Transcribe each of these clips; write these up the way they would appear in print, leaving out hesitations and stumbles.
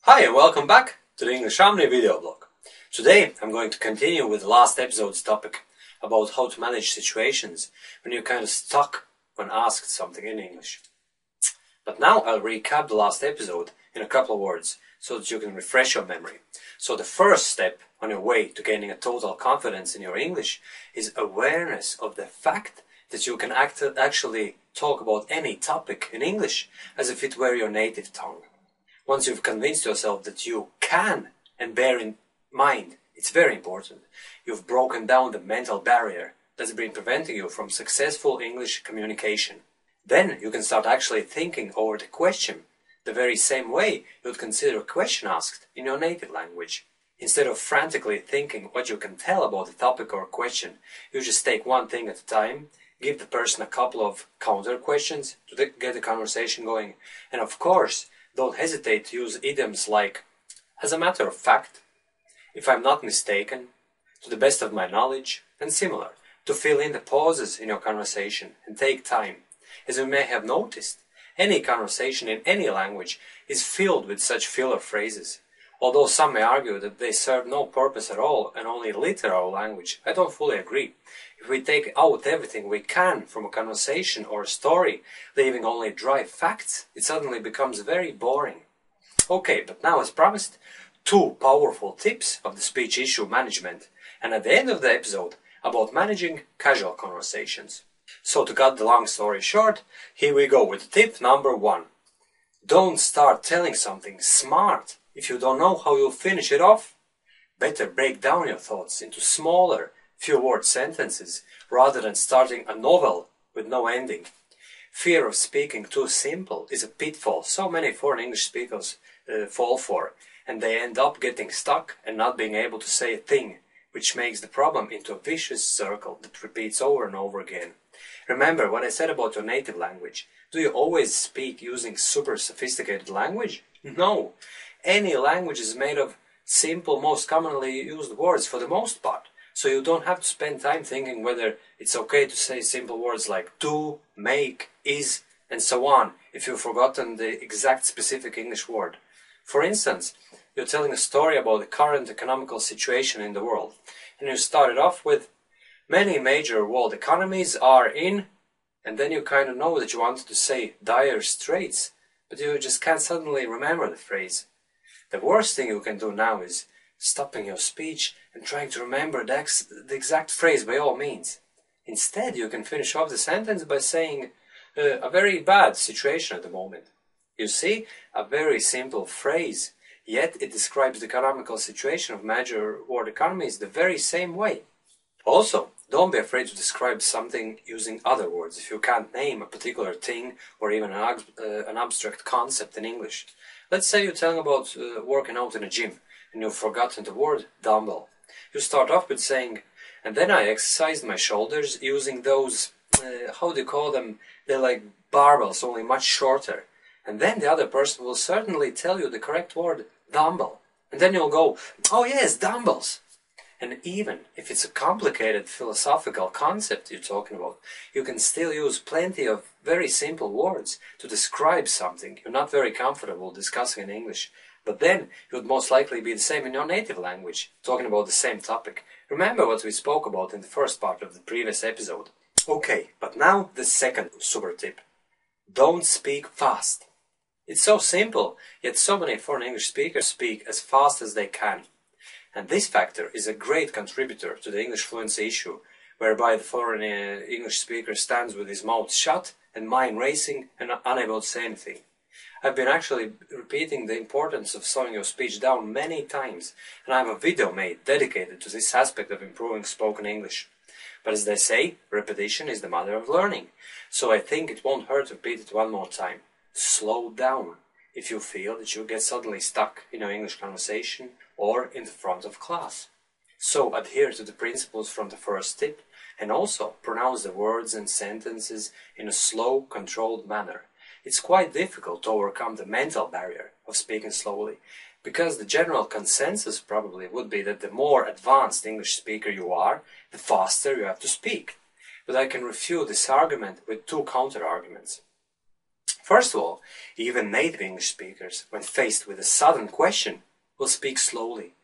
Hi and welcome back to the English Harmony video blog. Today I'm going to continue with the last episode's topic about how to manage situations when you're kind of stuck when asked something in English. But now I'll recap the last episode in a couple of words so that you can refresh your memory. So the first step on your way to gaining a total confidence in your English is awareness of the fact that you can actually talk about any topic in English as if it were your native tongue. Once you've convinced yourself that you can, and bear in mind, it's very important, you've broken down the mental barrier that's been preventing you from successful English communication. Then you can start actually thinking over the question the very same way you'd consider a question asked in your native language. Instead of frantically thinking what you can tell about the topic or question, you just take one thing at a time, give the person a couple of counter questions to get the conversation going, and of course, don't hesitate to use idioms like, as a matter of fact, if I'm not mistaken, to the best of my knowledge, and similar, to fill in the pauses in your conversation and take time. As you may have noticed, any conversation in any language is filled with such filler phrases. Although some may argue that they serve no purpose at all and only literal language, I don't fully agree. If we take out everything we can from a conversation or a story, leaving only dry facts, it suddenly becomes very boring. Okay, but now as promised, 2 powerful tips of the speech issue management, and at the end of the episode, about managing casual conversations. So to cut the long story short, here we go with tip number 1. Don't start telling something smart if you don't know how you'll finish it off. Better break down your thoughts into smaller, few-word sentences rather than starting a novel with no ending. Fear of speaking too simple is a pitfall so many foreign English speakers fall for, and they end up getting stuck and not being able to say a thing, which makes the problem into a vicious circle that repeats over and over again. Remember what I said about your native language. Do you always speak using super sophisticated language? No. Any language is made of simple, most commonly used words for the most part. So you don't have to spend time thinking whether it's okay to say simple words like do, make, is, and so on if you've forgotten the exact specific English word. For instance, you're telling a story about the current economical situation in the world, and you started off with many major world economies are in, and then you kind of know that you wanted to say dire straits, but you just can't suddenly remember the phrase. The worst thing you can do now is stopping your speech and trying to remember the exact phrase by all means. Instead, you can finish off the sentence by saying, a very bad situation at the moment. You see, a very simple phrase, yet it describes the economical situation of major world economies the very same way. Also, don't be afraid to describe something using other words if you can't name a particular thing or even an abstract concept in English. Let's say you're telling about working out in a gym and you've forgotten the word dumbbell. You start off with saying, and then I exercised my shoulders using those, how do you call them? They're like barbells, only much shorter. And then the other person will certainly tell you the correct word, dumbbell. And then you'll go, oh yes, dumbbells. And even if it's a complicated philosophical concept you're talking about, you can still use plenty of very simple words to describe something you're not very comfortable discussing in English. But then you would most likely be the same in your native language, talking about the same topic. Remember what we spoke about in the first part of the previous episode. Okay, but now the second super tip. Don't speak fast. It's so simple, yet so many foreign English speakers speak as fast as they can. And this factor is a great contributor to the English fluency issue, whereby the foreign English speaker stands with his mouth shut and mind racing and unable to say anything. I've been actually repeating the importance of slowing your speech down many times, and I have a video made dedicated to this aspect of improving spoken English. But as they say, repetition is the mother of learning, so I think it won't hurt to repeat it one more time. Slow down if you feel that you get suddenly stuck in your English conversation or in the front of class. So adhere to the principles from the first tip, and also pronounce the words and sentences in a slow, controlled manner. It's quite difficult to overcome the mental barrier of speaking slowly, because the general consensus probably would be that the more advanced English speaker you are, the faster you have to speak. But I can refute this argument with 2 counter-arguments. First of all, even native English speakers, when faced with a sudden question, will speak slowly,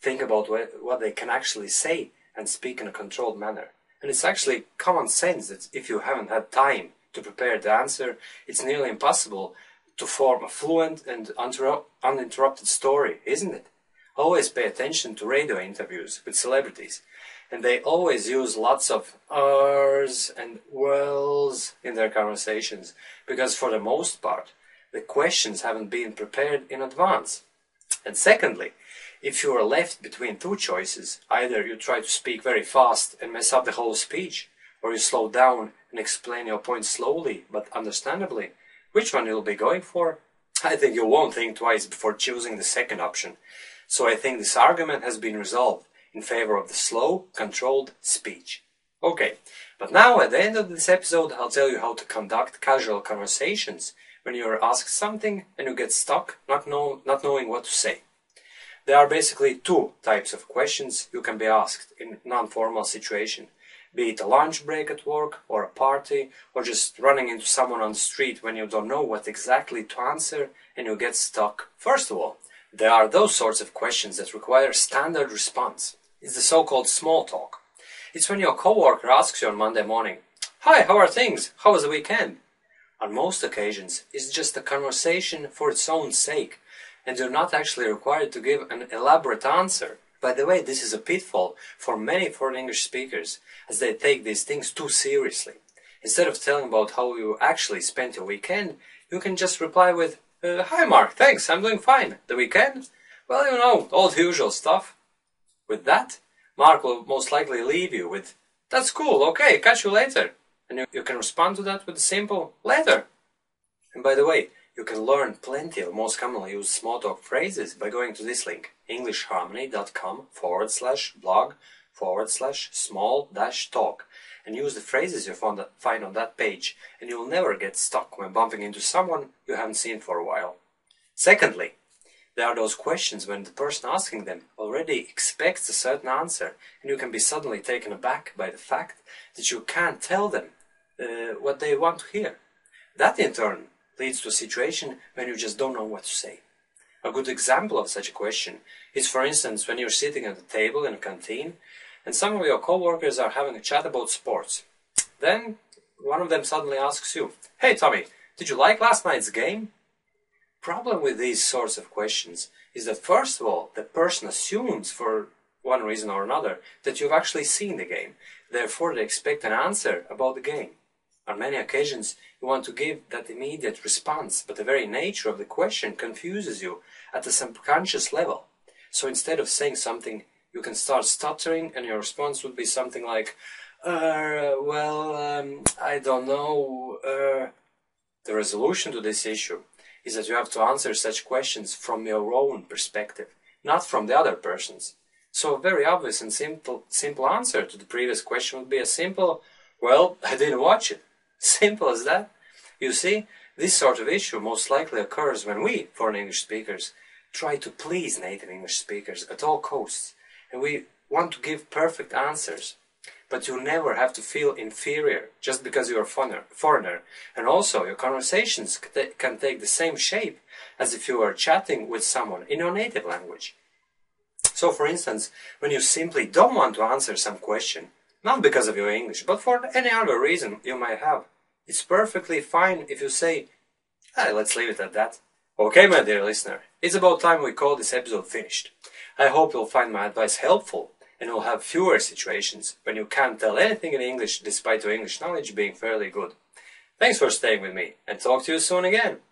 think about what they can actually say, and speak in a controlled manner. And it's actually common sense that if you haven't had time to prepare the answer, it's nearly impossible to form a fluent and uninterrupted story, isn't it? Always pay attention to radio interviews with celebrities, and they always use lots of ers and wells in their conversations, because for the most part, the questions haven't been prepared in advance. And secondly, if you are left between two choices, either you try to speak very fast and mess up the whole speech, or you slow down and explain your point slowly but understandably, which one you'll be going for? I think you won't think twice before choosing the second option. So I think this argument has been resolved in favor of the slow, controlled speech. Okay, but now at the end of this episode I'll tell you how to conduct casual conversations when you are asked something and you get stuck not knowing what to say. There are basically two types of questions you can be asked in non-formal situation, be it a lunch break at work or a party or just running into someone on the street when you don't know what exactly to answer and you get stuck. First of all, there are those sorts of questions that require standard response. It's the so-called small talk. It's when your coworker asks you on Monday morning, "Hi, how are things? How was the weekend?" On most occasions, it's just a conversation for its own sake, and you're not actually required to give an elaborate answer. By the way, this is a pitfall for many foreign English speakers, as they take these things too seriously. Instead of telling about how you actually spent your weekend, you can just reply with, "Hi Mark, thanks, I'm doing fine. The weekend? Well, you know, all the usual stuff." With that, Mark will most likely leave you with, "That's cool, okay, catch you later." And you can respond to that with a simple, "Later." And by the way, you can learn plenty of most commonly used small talk phrases by going to this link, englishharmony.com/blog/small-talk, and use the phrases you find on that page, and you'll never get stuck when bumping into someone you haven't seen for a while. Secondly, there are those questions when the person asking them already expects a certain answer, and you can be suddenly taken aback by the fact that you can't tell them what they want to hear. That in turn leads to a situation when you just don't know what to say. A good example of such a question is, for instance, when you're sitting at a table in a canteen and some of your co-workers are having a chat about sports. Then one of them suddenly asks you, "Hey Tommy, did you like last night's game?" Problem with these sorts of questions is that first of all, the person assumes for one reason or another that you've actually seen the game. Therefore, they expect an answer about the game. On many occasions, you want to give that immediate response, but the very nature of the question confuses you at a subconscious level. So instead of saying something, you can start stuttering, and your response would be something like, I don't know. The resolution to this issue is that you have to answer such questions from your own perspective, not from the other person's. So a very obvious and simple answer to the previous question would be a simple, "Well, I didn't watch it." Simple as that. You see, this sort of issue most likely occurs when we, foreign English speakers, try to please native English speakers at all costs, and we want to give perfect answers. But you never have to feel inferior just because you're a foreigner, and also your conversations can take the same shape as if you were chatting with someone in your native language. So for instance, when you simply don't want to answer some question, not because of your English, but for any other reason you might have, it's perfectly fine if you say, let's leave it at that. Okay, my dear listener, it's about time we call this episode finished. I hope you'll find my advice helpful, and you'll have fewer situations when you can't tell anything in English despite your English knowledge being fairly good. Thanks for staying with me, and talk to you soon again.